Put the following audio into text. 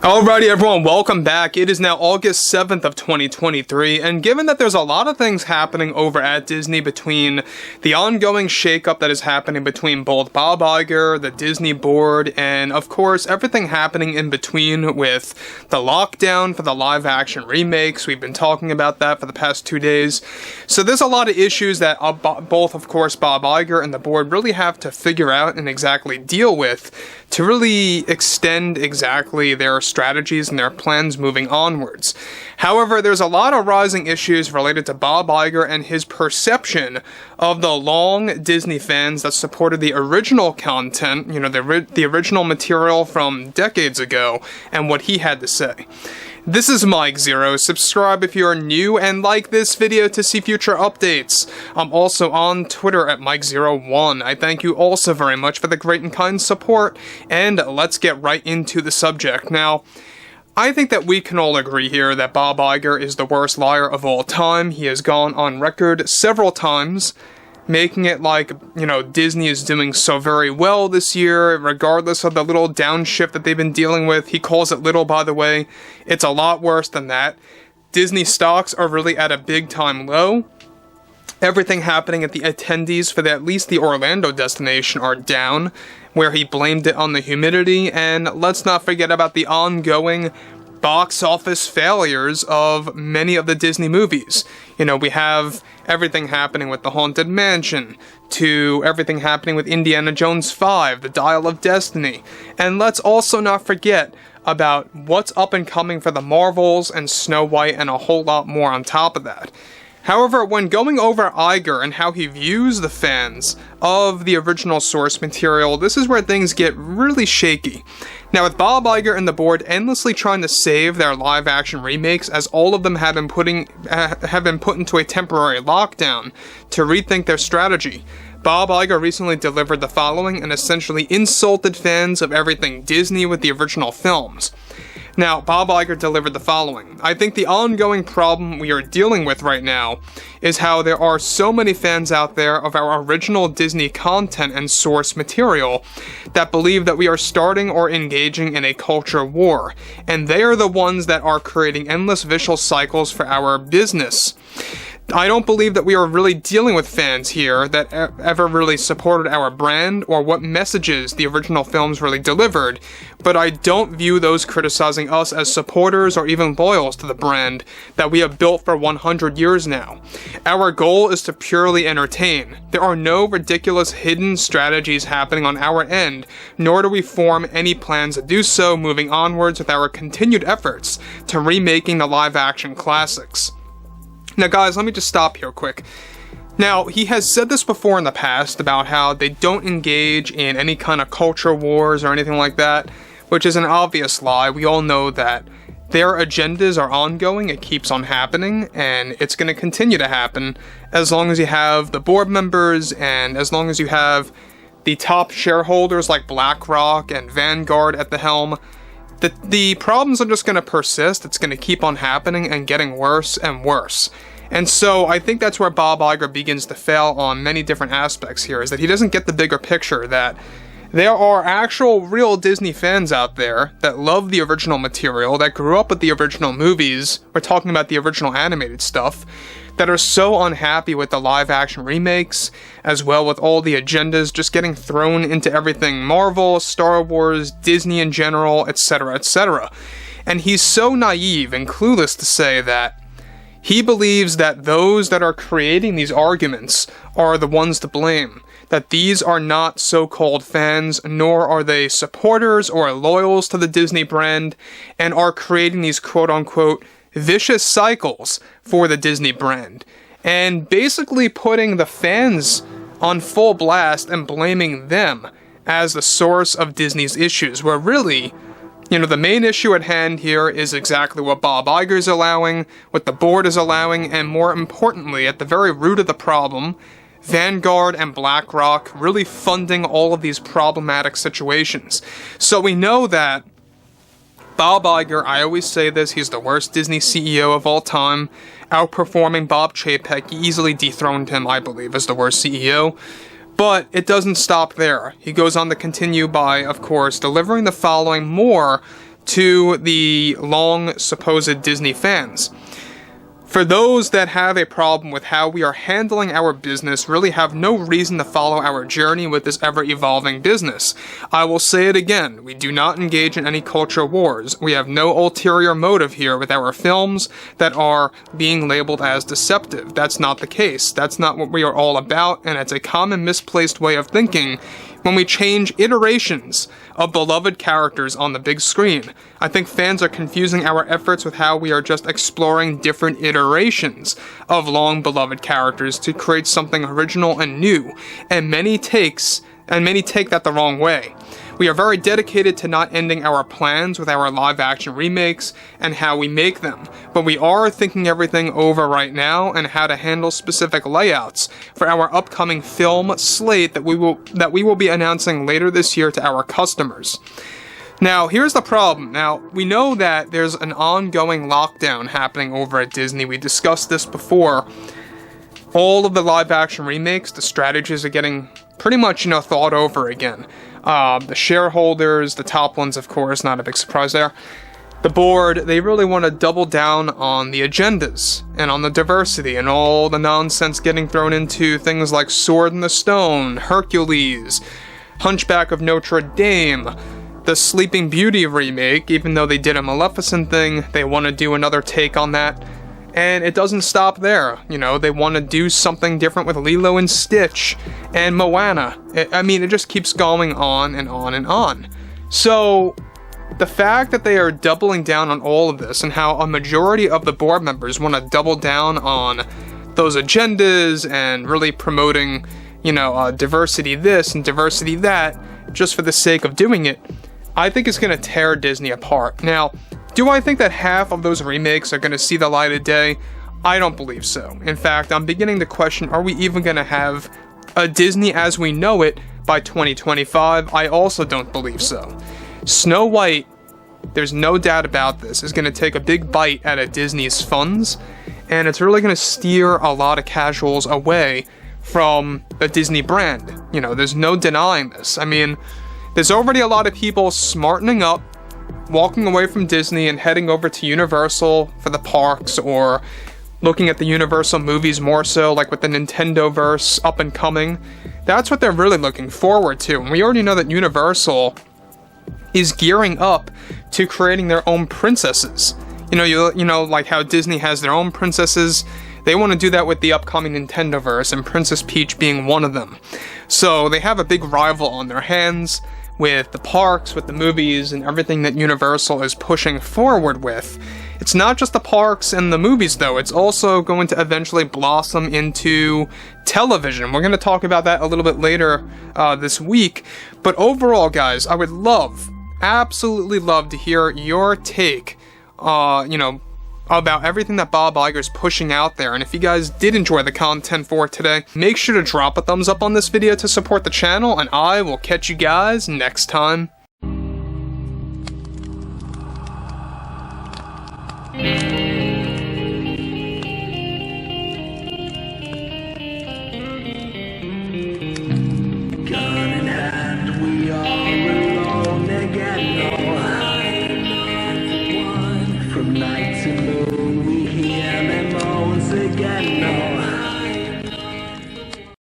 Alrighty everyone, welcome back. It is now August 7th of 2023, and given that there's a lot of things happening over at Disney between the ongoing shakeup that is happening between both Bob Iger, the Disney board, and of course everything happening in between with the lockdown for the live-action remakes, we've been talking about that for the past 2 days. So there's a lot of issues that both, of course, Bob Iger and the board really have to figure out and exactly deal with to really extend exactly their strategies and their plans moving onwards. However, there's a lot of rising issues related to Bob Iger and his perception of the long Disney fans that supported the original content, the original material from decades ago, and what he had to say. This is Mike Zero. Subscribe if you are new and like this video to see future updates. I'm also on Twitter at Mike01. I thank you also very much for the great and kind support, and let's get right into the subject. Now, I think that we can all agree here that Bob Iger is the worst liar of all time. He has gone on record several times, making it like, Disney is doing so very well this year, regardless of the little downshift that they've been dealing with. He calls it little, by the way. It's a lot worse than that. Disney stocks are really at a big-time low. Everything happening at the attendees for at least the Orlando destination are down, where he blamed it on the humidity, and let's not forget about the ongoing box office failures of many of the Disney movies. We have everything happening with The Haunted Mansion, to everything happening with Indiana Jones 5, The Dial of Destiny, and let's also not forget about what's up and coming for the Marvels and Snow White and a whole lot more on top of that. However, when going over Iger and how he views the fans of the original source material, this is where things get really shaky. Now, with Bob Iger and the board endlessly trying to save their live-action remakes, as all of them have been put into a temporary lockdown to rethink their strategy, Bob Iger recently delivered the following and essentially insulted fans of everything Disney with the original films. Now, Bob Iger delivered the following. I think the ongoing problem we are dealing with right now is how there are so many fans out there of our original Disney content and source material that believe that we are starting or engaging in a culture war, and they are the ones that are creating endless vicious cycles for our business. I don't believe that we are really dealing with fans here that ever really supported our brand or what messages the original films really delivered, but I don't view those criticizing us as supporters or even loyals to the brand that we have built for 100 years now. Our goal is to purely entertain. There are no ridiculous hidden strategies happening on our end, nor do we form any plans to do so moving onwards with our continued efforts to remaking the live-action classics. Now guys, let me just stop here quick. Now, he has said this before in the past about how they don't engage in any kind of culture wars or anything like that, which is an obvious lie. We all know that their agendas are ongoing, it keeps on happening, and it's going to continue to happen as long as you have the board members and as long as you have the top shareholders like BlackRock and Vanguard at the helm. The problems are just going to persist. It's going to keep on happening and getting worse and worse. And so I think that's where Bob Iger begins to fail on many different aspects here, is that he doesn't get the bigger picture that there are actual real Disney fans out there that love the original material, that grew up with the original movies, we're talking about the original animated stuff, that are so unhappy with the live-action remakes, as well with all the agendas just getting thrown into everything Marvel, Star Wars, Disney in general, etc., etc. And he's so naive and clueless to say that he believes that those that are creating these arguments are the ones to blame, that these are not so-called fans, nor are they supporters or loyals to the Disney brand, and are creating these quote-unquote vicious cycles for the Disney brand, and basically putting the fans on full blast and blaming them as the source of Disney's issues, where really, the main issue at hand here is exactly what Bob Iger is allowing, what the board is allowing, and more importantly, at the very root of the problem, Vanguard and BlackRock really funding all of these problematic situations. So we know that Bob Iger, I always say this, he's the worst Disney CEO of all time, outperforming Bob Chapek. He easily dethroned him, I believe, as the worst CEO. But it doesn't stop there. He goes on to continue by, of course, delivering the following more to the long supposed Disney fans. For those that have a problem with how we are handling our business, really have no reason to follow our journey with this ever-evolving business. I will say it again, we do not engage in any culture wars. We have no ulterior motive here with our films that are being labeled as deceptive. That's not the case. That's not what we are all about, and it's a common misplaced way of thinking when we change iterations of beloved characters on the big screen. I think fans are confusing our efforts with how we are just exploring different iterations of long-beloved characters to create something original and new, and many take that the wrong way. We are very dedicated to not ending our plans with our live-action remakes and how we make them, but we are thinking everything over right now and how to handle specific layouts for our upcoming film slate that we will be announcing later this year to our customers. Now, here's the problem. Now, we know that there's an ongoing lockdown happening over at Disney. We discussed this before. All of the live-action remakes, the strategies are getting pretty much, thought over again. The shareholders, the top ones, of course, not a big surprise there. The board, they really want to double down on the agendas and on the diversity and all the nonsense getting thrown into things like Sword in the Stone, Hercules, Hunchback of Notre Dame, the Sleeping Beauty remake. Even though they did a Maleficent thing, they want to do another take on that. And it doesn't stop there. They want to do something different with Lilo and Stitch and Moana. It just keeps going on and on and on. So, the fact that they are doubling down on all of this and how a majority of the board members want to double down on those agendas and really promoting, diversity this and diversity that, just for the sake of doing it, I think it's going to tear Disney apart. Now, do I think that half of those remakes are going to see the light of day? I don't believe so. In fact, I'm beginning to question, are we even going to have a Disney as we know it by 2025? I also don't believe so. Snow White, there's no doubt about this, is going to take a big bite out of Disney's funds, and it's really going to steer a lot of casuals away from the Disney brand. There's no denying this. There's already a lot of people smartening up, walking away from Disney and heading over to Universal for the parks, or looking at the Universal movies more so, like with the Nintendo-verse up and coming. That's what they're really looking forward to. And we already know that Universal is gearing up to creating their own princesses. Like how Disney has their own princesses. They want to do that with the upcoming Nintendo-verse, and Princess Peach being one of them. So they have a big rival on their hands with the parks, with the movies, and everything that Universal is pushing forward with. It's not just the parks and the movies, though. It's also going to eventually blossom into television. We're going to talk about that a little bit later this week. But overall, guys, I would absolutely love to hear your take, about everything that Bob Iger is pushing out there. And if you guys did enjoy the content for today, make sure to drop a thumbs up on this video to support the channel, and I will catch you guys next time. Gun in hand, we are alone again. No hiding on one. From night to moon, we hear them moans again. No